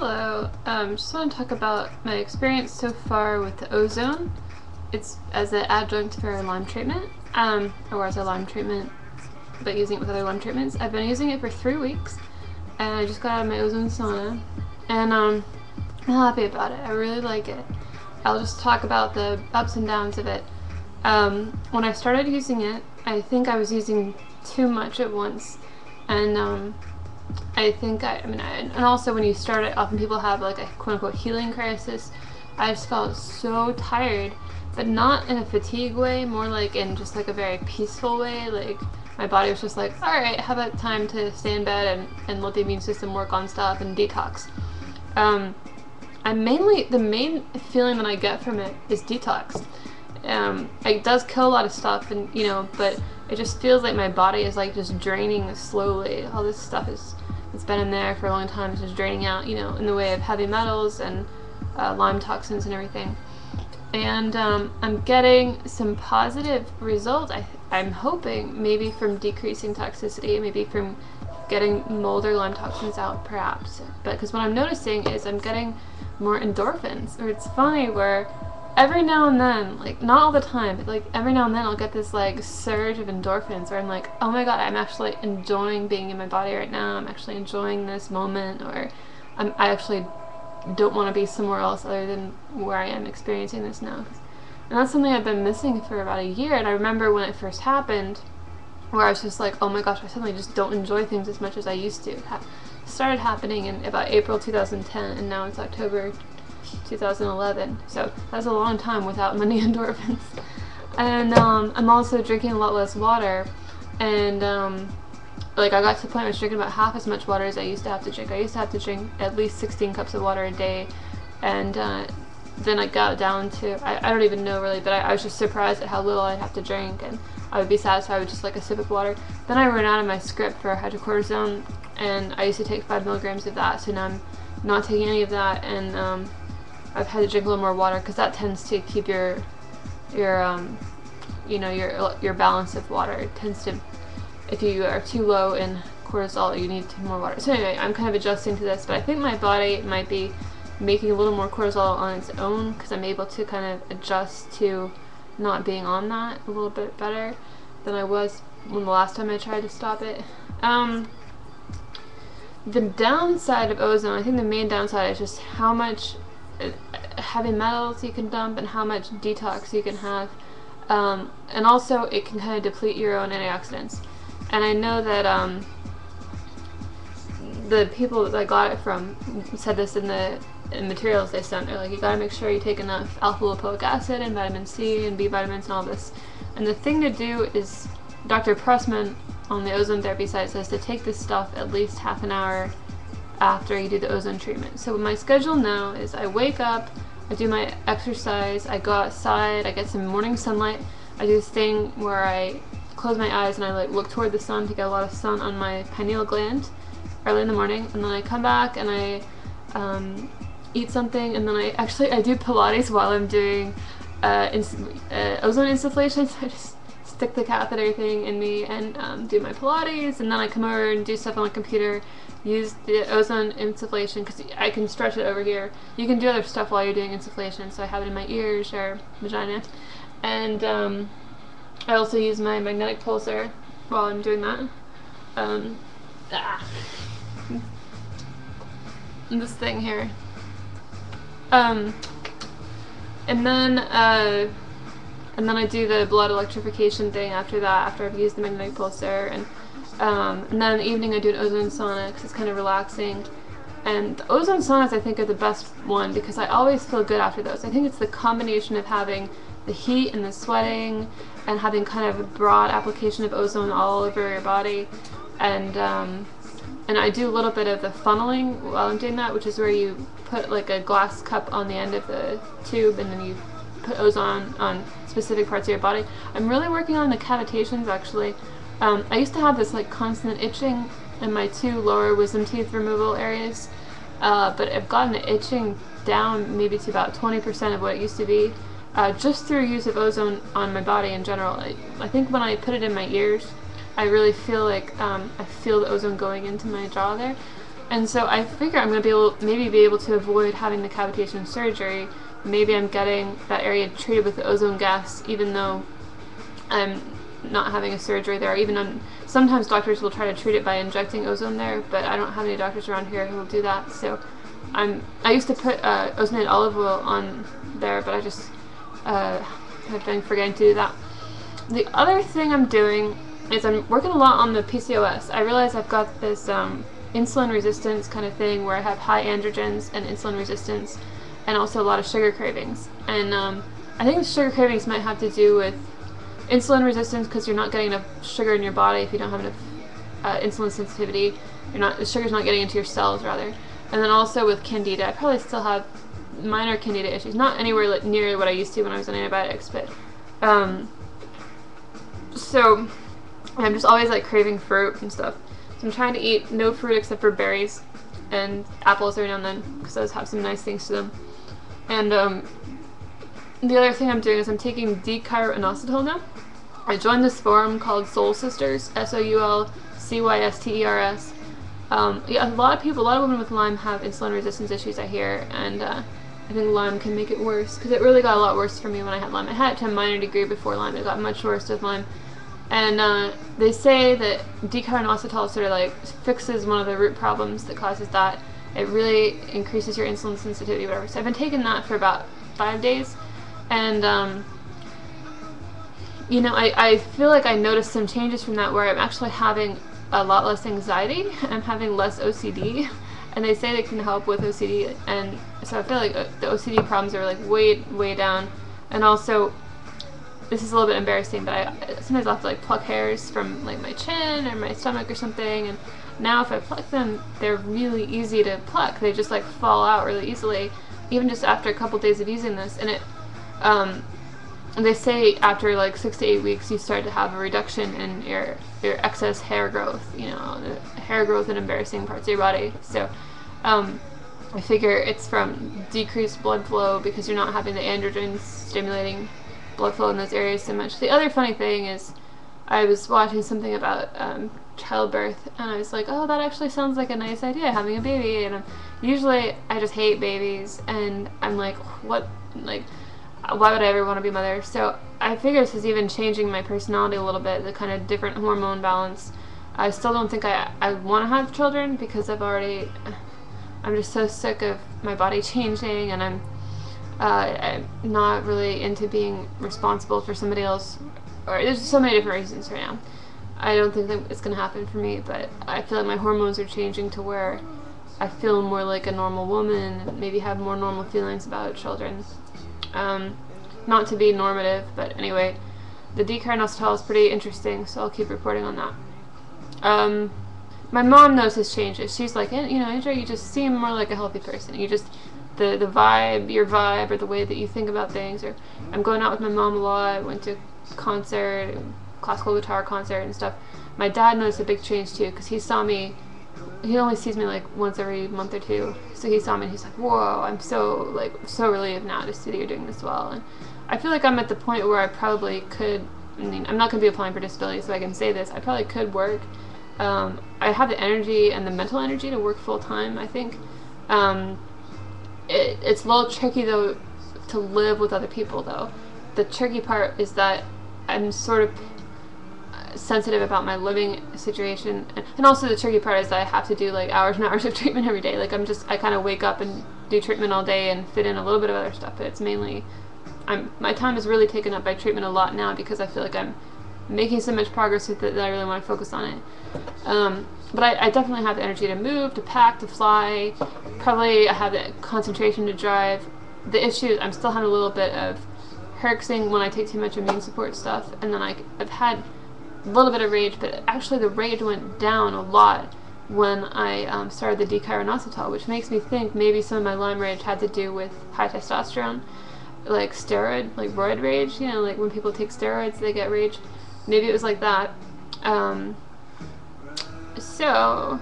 Hello, just want to talk about my experience so far with the ozone. It's as an adjunct for Lyme treatment, or as a Lyme treatment, but using it with other Lyme treatments. I've been using it for 3 weeks, and I just got out of my ozone sauna, and I'm happy about it. I really like it. I'll just talk about the ups and downs of it. When I started using it, I think I was using too much at once, and I think and also when you start it, often people have like a quote-unquote healing crisis. I just felt so tired, but not in a fatigue way, more like in just like a very peaceful way. Like my body was just like, all right, how about time to stay in bed and let the immune system work on stuff and detox. The main feeling that I get from it is detox. It does kill a lot of stuff, and but it just feels like my body is like just draining slowly. All this stuff it's been in there for a long time. It's just draining out, in the way of heavy metals and Lyme toxins and everything. And I'm getting some positive results. I'm hoping maybe from decreasing toxicity, maybe from getting mold or Lyme toxins out, perhaps. But because what I'm noticing is I'm getting more endorphins. Or it's funny where every now and then, like not all the time, but like every now and then I'll get this like surge of endorphins where I'm like, oh my god, I'm actually enjoying being in my body right now. I'm actually enjoying this moment, or I actually don't want to be somewhere else other than where I am experiencing this now. And that's something I've been missing for about a year. And I remember when it first happened, where I was just like, oh my gosh, I suddenly just don't enjoy things as much as I used to. It started happening in about April 2010, and now it's October 2011, so that's a long time without many endorphins. And I'm also drinking a lot less water, and like I got to the point where I was drinking about half as much water as I used to have to drink. I used to have to drink at least 16 cups of water a day, and then I got down to, I don't even know really, but I was just surprised at how little I'd have to drink, and I would be satisfied with just like a sip of water. Then I ran out of my script for hydrocortisone, and I used to take 5 milligrams of that, so now I'm not taking any of that, and I've had to drink a little more water because that tends to keep your balance of water. It tends to, if you are too low in cortisol, you need more water. So anyway, I'm kind of adjusting to this, but I think my body might be making a little more cortisol on its own because I'm able to kind of adjust to not being on that a little bit better than I was when the last time I tried to stop it. The downside of ozone, I think the main downside is just how much heavy metals you can dump and how much detox you can have, and also it can kind of deplete your own antioxidants. And I know that the people that I got it from said this in the materials they sent. They're like, you gotta make sure you take enough alpha lipoic acid and vitamin C and B vitamins and all this. And the thing to do is, Dr. Pressman on the ozone therapy site says to take this stuff at least half an hour after you do the ozone treatment. So my schedule now is I wake up, I do my exercise, I go outside, I get some morning sunlight. I do this thing where I close my eyes and I like look toward the sun to get a lot of sun on my pineal gland early in the morning, and then I come back and I eat something, and then I do Pilates while I'm doing ozone insufflation. So I just stick the catheter thing in me and do my Pilates, and then I come over and do stuff on my computer, use the ozone insufflation because I can stretch it over here. You can do other stuff while you're doing insufflation, so I have it in my ears or vagina. And I also use my magnetic pulsar while I'm doing that. This thing here. And then I do the blood electrification thing after that, after I've used the magnetic pulsar, and then in the evening I do an ozone sauna because it's kind of relaxing. And the ozone saunas I think are the best one because I always feel good after those. I think it's the combination of having the heat and the sweating and having kind of a broad application of ozone all over your body, and I do a little bit of the funneling while I'm doing that, which is where you put like a glass cup on the end of the tube and then you put ozone on specific parts of your body. I'm really working on the cavitations actually. I used to have this like constant itching in my 2 lower wisdom teeth removal areas, but I've gotten the itching down maybe to about 20% of what it used to be, just through use of ozone on my body in general. I think when I put it in my ears, I really feel like I feel the ozone going into my jaw there. And so I figure I'm going to maybe be able to avoid having the cavitation surgery. Maybe I'm getting that area treated with the ozone gas, even though I'm not having a surgery there. Sometimes doctors will try to treat it by injecting ozone there, but I don't have any doctors around here who will do that. So I used to put ozonated olive oil on there, but I just have been forgetting to do that. The other thing I'm doing is I'm working a lot on the PCOS. I realize I've got this insulin resistance kind of thing where I have high androgens and insulin resistance, and also a lot of sugar cravings. And I think the sugar cravings might have to do with insulin resistance, because you're not getting enough sugar in your body if you don't have enough insulin sensitivity. The sugar's not getting into your cells, rather. And then also with candida, I probably still have minor candida issues, not anywhere near what I used to when I was on antibiotics, but so I'm just always like craving fruit and stuff. So I'm trying to eat no fruit except for berries and apples every now and then, because those have some nice things to them. And the other thing I'm doing is I'm taking d-chiro-inositol now. I joined this forum called Soul Sisters, SOULCYSTERS. Yeah, a lot of women with Lyme have insulin resistance issues, I hear, and I think Lyme can make it worse, because it really got a lot worse for me when I had Lyme. I had it to a minor degree before Lyme. It got much worse with Lyme. And they say that d-chiro-inositol sort of like fixes one of the root problems that causes that. It really increases your insulin sensitivity, whatever. So I've been taking that for about 5 days, and you know, I feel like I noticed some changes from that, where I'm actually having a lot less anxiety. I'm having less OCD, and they say they can help with OCD, and so I feel like the OCD problems are like way down. And also, this is a little bit embarrassing, but sometimes I'll have to like pluck hairs from like my chin or my stomach or something, and now if I pluck them, they're really easy to pluck. They just like fall out really easily, even just after a couple days of using this. And it they say after like 6 to 8 weeks you start to have a reduction in your excess hair growth, you know, the hair growth in embarrassing parts of your body. So I figure it's from decreased blood flow, because you're not having the androgens stimulating blood flow in those areas so much. The other funny thing is, I was watching something about childbirth, and I was like, oh, that actually sounds like a nice idea, having a baby. And usually I just hate babies, and I'm like, what, like, why would I ever want to be a mother? So I figure this is even changing my personality a little bit, the kind of different hormone balance. I still don't think I want to have children, because I'm just so sick of my body changing, and I'm not really into being responsible for somebody else, or there's so many different reasons right now. I don't think that it's going to happen for me, but I feel like my hormones are changing to where I feel more like a normal woman, and maybe have more normal feelings about children. Not to be normative, but anyway, the d-chiro-inositol is pretty interesting, so I'll keep reporting on that. My mom notices changes. She's like, you know, Andrea, you just seem more like a healthy person. You just, the vibe, your vibe, or the way that you think about things. Or I'm going out with my mom a lot. I went to a concert, classical guitar concert and stuff. My dad noticed a big change too, because he saw me. He only sees me like once every month or two, so he saw me and he's like, whoa, I'm so relieved now to see that you're doing this well. And I feel like I'm at the point where I probably could, I mean, I'm not going to be applying for disability, so I can say this, I probably could work. I have the energy and the mental energy to work full time, I think. It's a little tricky though to live with other people though. The tricky part is that I'm sort of sensitive about my living situation, and also the tricky part is that I have to do like hours and hours of treatment every day. Like I kind of wake up and do treatment all day and fit in a little bit of other stuff, but it's mainly my time is really taken up by treatment a lot now, because I feel like I'm making so much progress with it that I really want to focus on it. But I definitely have the energy to move, to pack, to fly. Probably I have the concentration to drive. The issue is I'm still having a little bit of herxing when I take too much immune support stuff, and then I've had a little bit of rage, but actually the rage went down a lot when I started the d-chiro-inositol, which makes me think maybe some of my Lyme rage had to do with high testosterone, like roid rage, you know, like when people take steroids they get rage. Maybe it was like that. So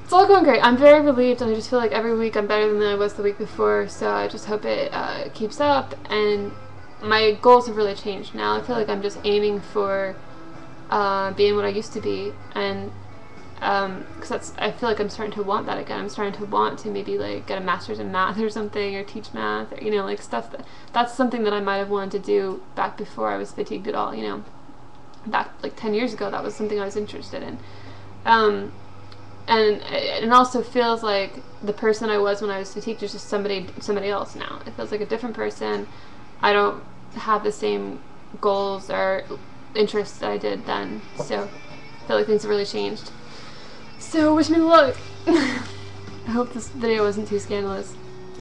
it's all going great. I'm very relieved, and I just feel like every week I'm better than I was the week before, so I just hope it keeps up. And my goals have really changed now. I feel like I'm just aiming for being what I used to be, and because I feel like I'm starting to want that again. I'm starting to want to maybe like get a master's in math or something, or teach math, or, you know, like stuff that's something that I might have wanted to do back before I was fatigued at all, you know. Back like 10 years ago, that was something I was interested in. And it also feels like the person I was when I was fatigued is just somebody else now. It feels like a different person. I don't have the same goals or interests that I did then, so I feel like things have really changed. So wish me luck. I hope this video wasn't too scandalous.